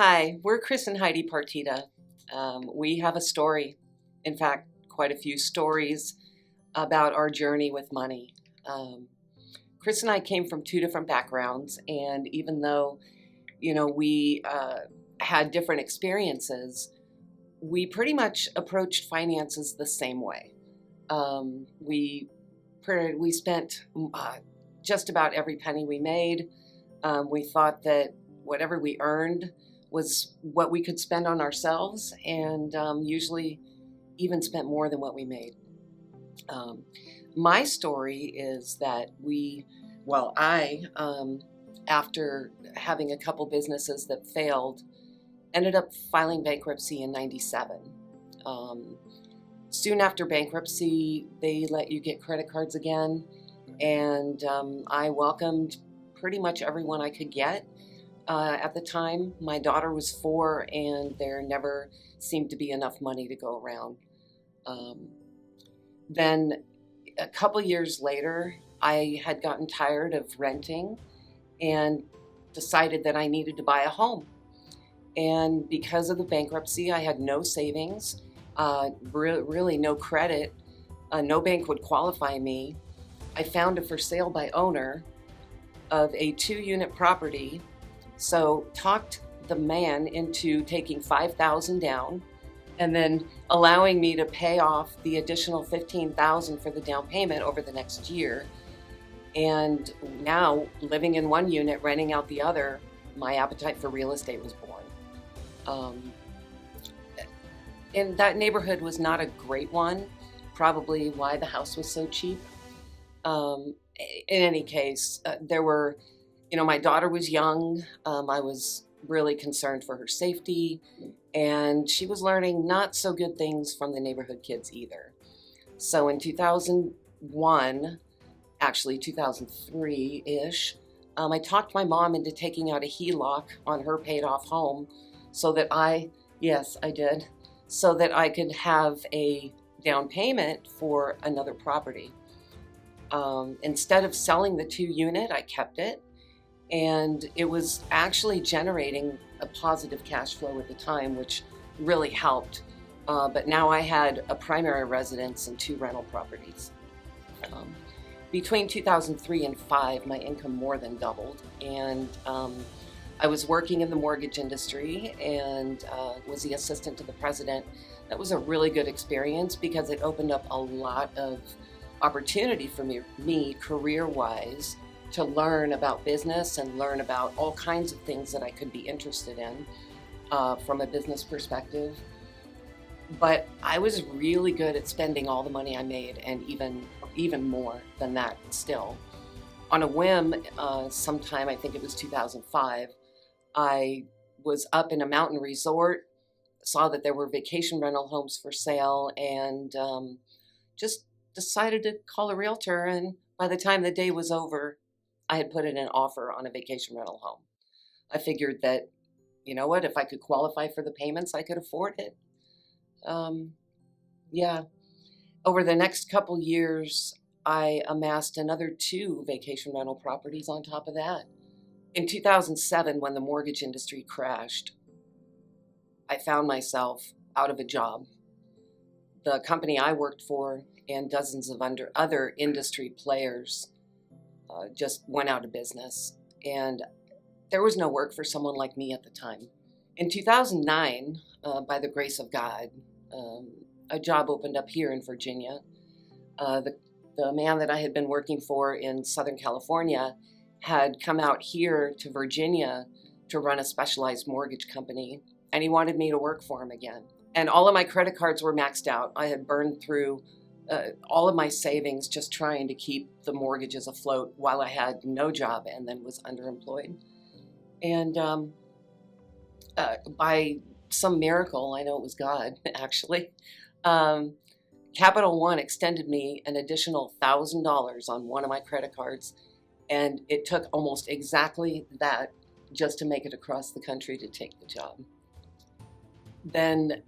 Hi, we're Chris and Heidi Partida. We have a story, in fact, quite a few stories about our journey with money. Um, Chris and I came from two different backgrounds, and even though, we had different experiences, we pretty much approached finances the same way. We spent just about every penny we made. We thought that whatever we earned was what we could spend on ourselves, and usually even spent more than what we made. Um, my story is that after having a couple businesses that failed, ended up filing bankruptcy in '97. Um, Soon after bankruptcy, they let you get credit cards again, and I welcomed pretty much everyone I could get. At the time, my daughter was 4, and there never seemed to be enough money to go around. Um, then, a couple years later, I had gotten tired of renting and decided that I needed to buy a home. And because of the bankruptcy, I had no savings, really no credit. No bank would qualify me. I found a for sale by owner of a 2-unit property. So talked the man into taking $5,000 down and then allowing me to pay off the additional $15,000 for the down payment over the next year. And now, living in one unit, renting out the other, my appetite for real estate was born. Um, and that neighborhood was not a great one, probably why the house was so cheap. In any case, my daughter was young. I was really concerned for her safety, and she was learning not so good things from the neighborhood kids either. So in 2001, actually 2003-ish, I talked my mom into taking out a HELOC on her paid off home yes, I did, so that I could have a down payment for another property. Instead of selling the 2-unit, I kept it. And it was actually generating a positive cash flow at the time, which really helped. But now I had a primary residence and 2 rental properties. Between 2003 and 5, my income more than doubled. And I was working in the mortgage industry and was the assistant to the president. That was a really good experience because it opened up a lot of opportunity for me career-wise, to learn about business and learn about all kinds of things that I could be interested in from a business perspective. But I was really good at spending all the money I made, and even more than that still. On a whim, sometime, I think it was 2005, I was up in a mountain resort, saw that there were vacation rental homes for sale, and just decided to call a realtor. And by the time the day was over, I had put in an offer on a vacation rental home. I figured that, if I could qualify for the payments, I could afford it. Yeah. Over the next couple years, I amassed another 2 vacation rental properties on top of that. In 2007, when the mortgage industry crashed, I found myself out of a job. The company I worked for and dozens of other industry players just went out of business, and there was no work for someone like me at the time. In 2009, by the grace of God, a job opened up here in Virginia. The man that I had been working for in Southern California had come out here to Virginia to run a specialized mortgage company, and he wanted me to work for him again. And all of my credit cards were maxed out. I had burned through all of my savings just trying to keep the mortgages afloat while I had no job and then was underemployed. And by some miracle, I know it was God, actually, Capital One extended me an additional $1,000 on one of my credit cards, and it took almost exactly that just to make it across the country to take the job. Then,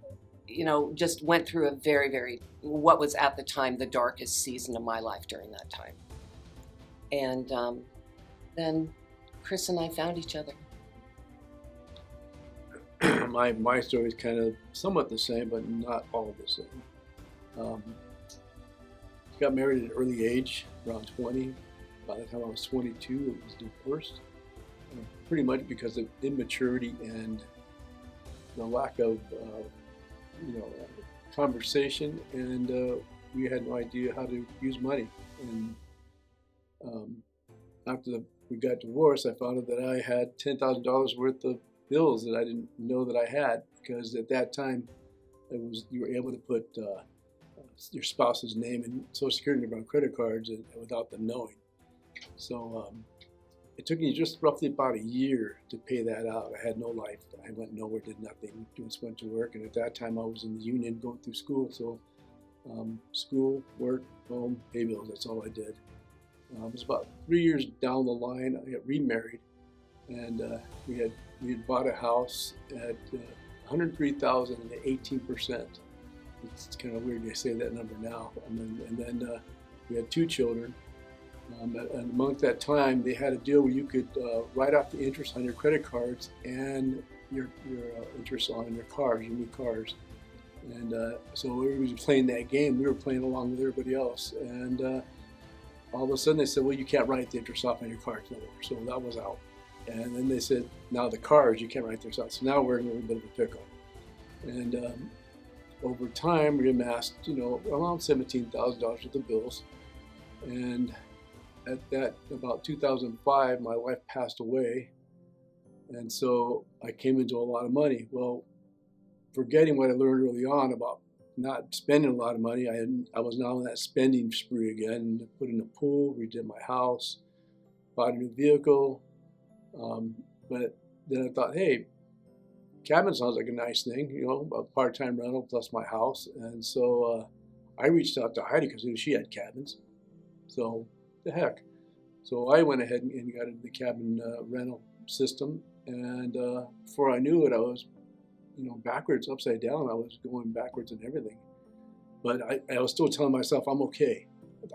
just went through a very, what was at the time the darkest season of my life during that time. And then Chris and I found each other. my story is kind of somewhat the same, but not all the same. Got married at an early age, around 20. By the time I was 22, it was divorced. Pretty much because of immaturity and the lack of, conversation, and we had no idea how to use money. And after we got divorced, I found out that I had $10,000 worth of bills that I didn't know that I had, because at that time, you were able to put your spouse's name and Social Security number on credit cards without them knowing. So it took me just roughly about a year to pay that out. I had no life. I went nowhere, did nothing, just went to work. And at that time, I was in the union going through school. So school, work, home, pay bills, that's all I did. It was about 3 years down the line, I got remarried. And we had bought a house at $103,000 and 18%. It's kind of weird to say that number now. And then we had 2 children. And among that time, they had a deal where you could write off the interest on your credit cards and your interest on your cars, your new cars. And so everybody was playing that game. We were playing along with everybody else. And all of a sudden, they said, well, you can't write the interest off on your cards no more. So that was out. And then they said, now the cars, you can't write those off. So now we're in a little bit of a pickle. And over time, we amassed, around $17,000 worth of bills. And at that, about 2005, my wife passed away. And so I came into a lot of money. Well, forgetting what I learned early on about not spending a lot of money, I was now on that spending spree again. Put in a pool, redid my house, bought a new vehicle. But then I thought, hey, cabin sounds like a nice thing, a part-time rental plus my house. And so I reached out to Heidi because she had cabins. So the heck. So I went ahead and got into the cabin rental system. And before I knew it, I was, backwards, upside down. I was going backwards in everything. But I was still telling myself, I'm okay.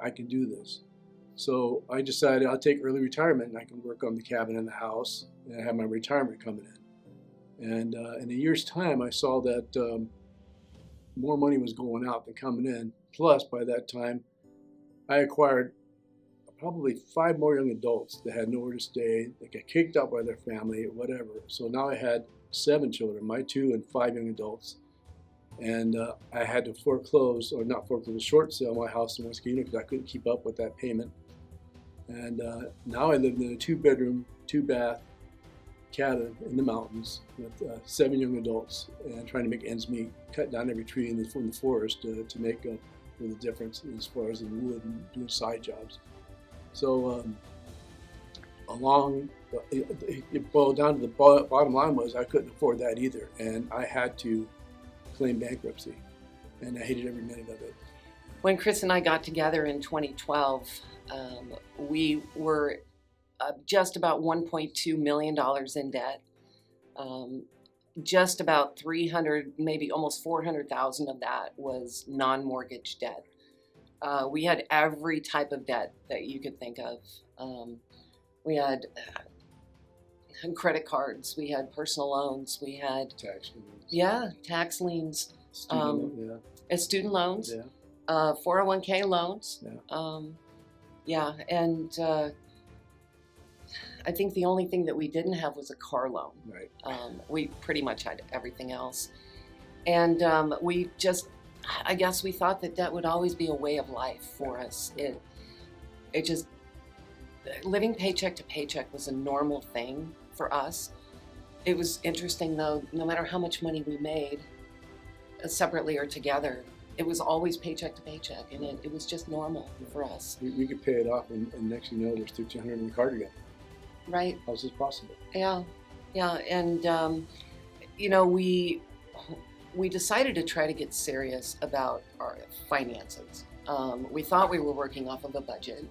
I can do this. So I decided I'll take early retirement and I can work on the cabin and the house and have my retirement coming in. And in a year's time, I saw that more money was going out than coming in. Plus, by that time, I acquired probably 5 more young adults that had nowhere to stay. They got kicked out by their family or whatever. So now I had 7 children, my 2 and 5 young adults. And I had to short sale my house in Muscatine because I couldn't keep up with that payment. And now I live in a 2-bedroom, 2-bath cabin in the mountains with 7 young adults and trying to make ends meet, cut down every tree in the forest to make up for the difference as far as the wood and doing side jobs. So it boiled down to the bottom line was I couldn't afford that either, and I had to claim bankruptcy, and I hated every minute of it. When Chris and I got together in 2012, we were just about $1.2 million in debt. Just about 300, maybe almost 400,000 of that was non-mortgage debt. We had every type of debt that you could think of. We had credit cards, we had personal loans, we had Tax liens. Yeah, tax liens, student loans, 401k loans. And I think the only thing that we didn't have was a car loan. Right. We pretty much had everything else. And I guess we thought that debt would always be a way of life for us. It just, living paycheck to paycheck was a normal thing for us. It was interesting though, no matter how much money we made, separately or together, it was always paycheck to paycheck, and it was just normal for us. We could pay it off, and next thing you know, there's $1,500 in the card again. Right. How's this possible? Yeah, and we decided to try to get serious about our finances. We thought we were working off of a budget,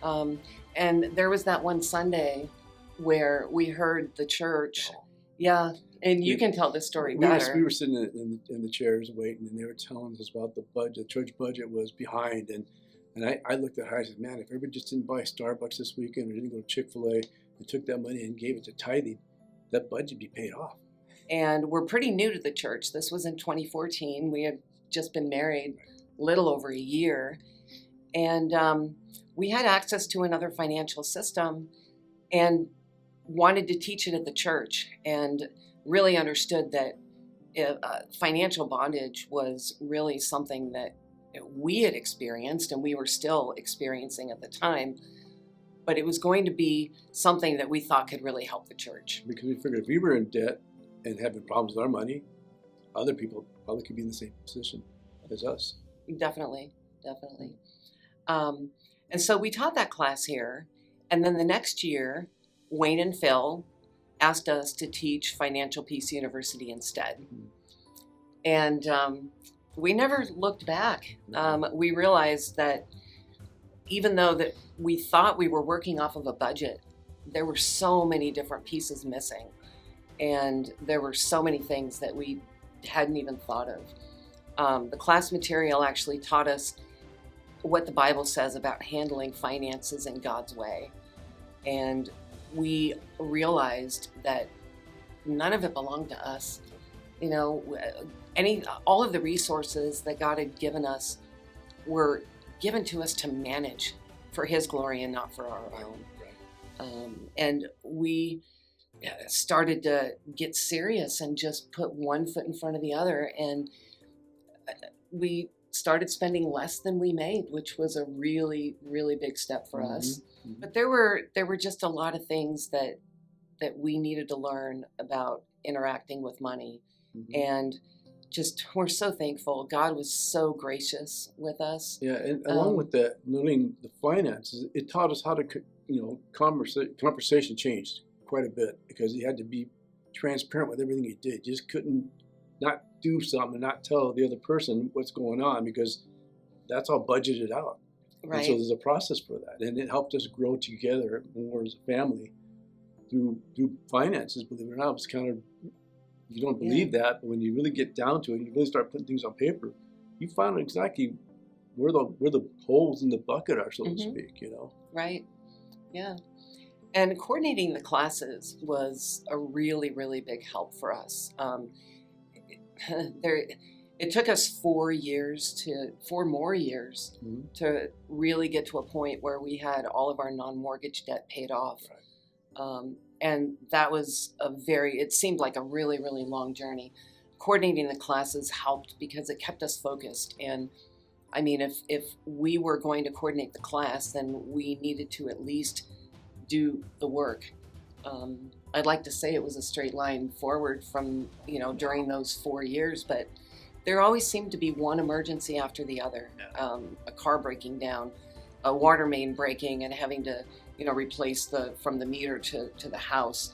and there was that one Sunday where we heard the church. Yeah, and you can tell this story better. We were sitting in the chairs waiting, and they were telling us about the budget. The church budget was behind, and I looked at her and said, man, if everybody just didn't buy Starbucks this weekend or didn't go to Chick-fil-A and took that money and gave it to tithing, that budget would be paid off. And we're pretty new to the church. This was in 2014. We had just been married a little over a year. And we had access to another financial system and wanted to teach it at the church, and really understood that financial bondage was really something that we had experienced and we were still experiencing at the time, but it was going to be something that we thought could really help the church. Because we figured if we were in debt and having problems with our money, other people probably could be in the same position as us. Definitely. And so we taught that class here, and then the next year, Wayne and Phil asked us to teach Financial Peace University instead. Mm-hmm. And we never looked back. We realized that even though that we thought we were working off of a budget, there were so many different pieces missing. And there were so many things that we hadn't even thought of. The class material actually taught us what the Bible says about handling finances in God's way. And we realized that none of it belonged to us. You know, all of the resources that God had given us were given to us to manage for His glory and not for our own. And we started to get serious and just put one foot in front of the other. And we started spending less than we made, which was a really, really big step for us. Mm-hmm. But there were just a lot of things that we needed to learn about interacting with money. Mm-hmm. And just, we're so thankful. God was so gracious with us. Yeah, and along with that, learning the finances, it taught us how to, conversation changed quite a bit, because you had to be transparent with everything you did. You just couldn't not do something and not tell the other person what's going on, because that's all budgeted out. Right. And so there's a process for that, and it helped us grow together more as a family through finances. Believe it or not, it was kind of, you don't believe that, but when you really get down to it, and you really start putting things on paper, you find out exactly where the holes in the bucket are, so to speak. Right. Yeah. And coordinating the classes was a really, really big help for us. It took us 4 more years to really get to a point where we had all of our non-mortgage debt paid off. Right. And that was it seemed like a really, really long journey. Coordinating the classes helped because it kept us focused. And I mean, if we were going to coordinate the class, then we needed to at least do the work. I'd like to say it was a straight line forward from, during those 4 years, but there always seemed to be one emergency after the other. A car breaking down, a water main breaking and having to, replace from the meter to the house,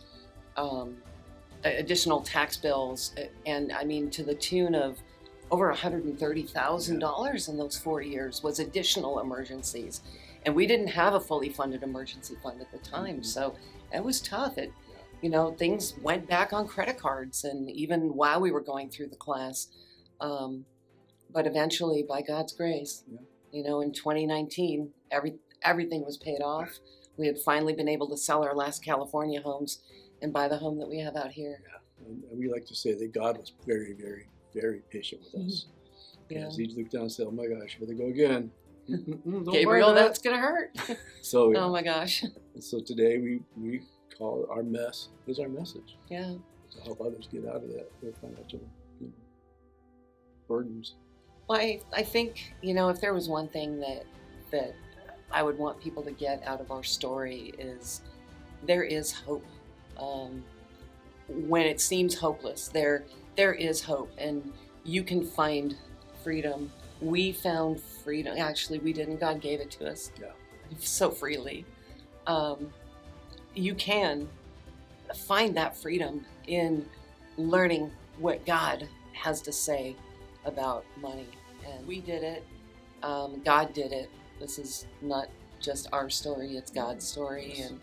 additional tax bills. And I mean, to the tune of over $130,000 in those 4 years was additional emergencies. And we didn't have a fully funded emergency fund at the time. So it was tough. Things went back on credit cards, and even while we were going through the class. But eventually, by God's grace, in 2019, everything was paid off. We had finally been able to sell our last California homes and buy the home that we have out here. Yeah. And we like to say that God was very, very, very patient with us. Yeah. He looked down and said, "Oh my gosh, here they go again." Gabriel, that's going to hurt. So, oh my gosh. So today we call our mess is our message. Yeah. To help others get out of their financial burdens. Well, I think, if there was one thing that I would want people to get out of our story is there is hope. When it seems hopeless, there is hope, and you can find freedom. We found freedom. Actually, we didn't. God gave it to us so freely. You can find that freedom in learning what God has to say about money. And we did it. God did it. This is not just our story. It's God's story, and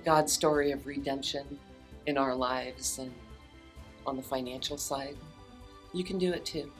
God's story of redemption in our lives and on the financial side. You can do it too.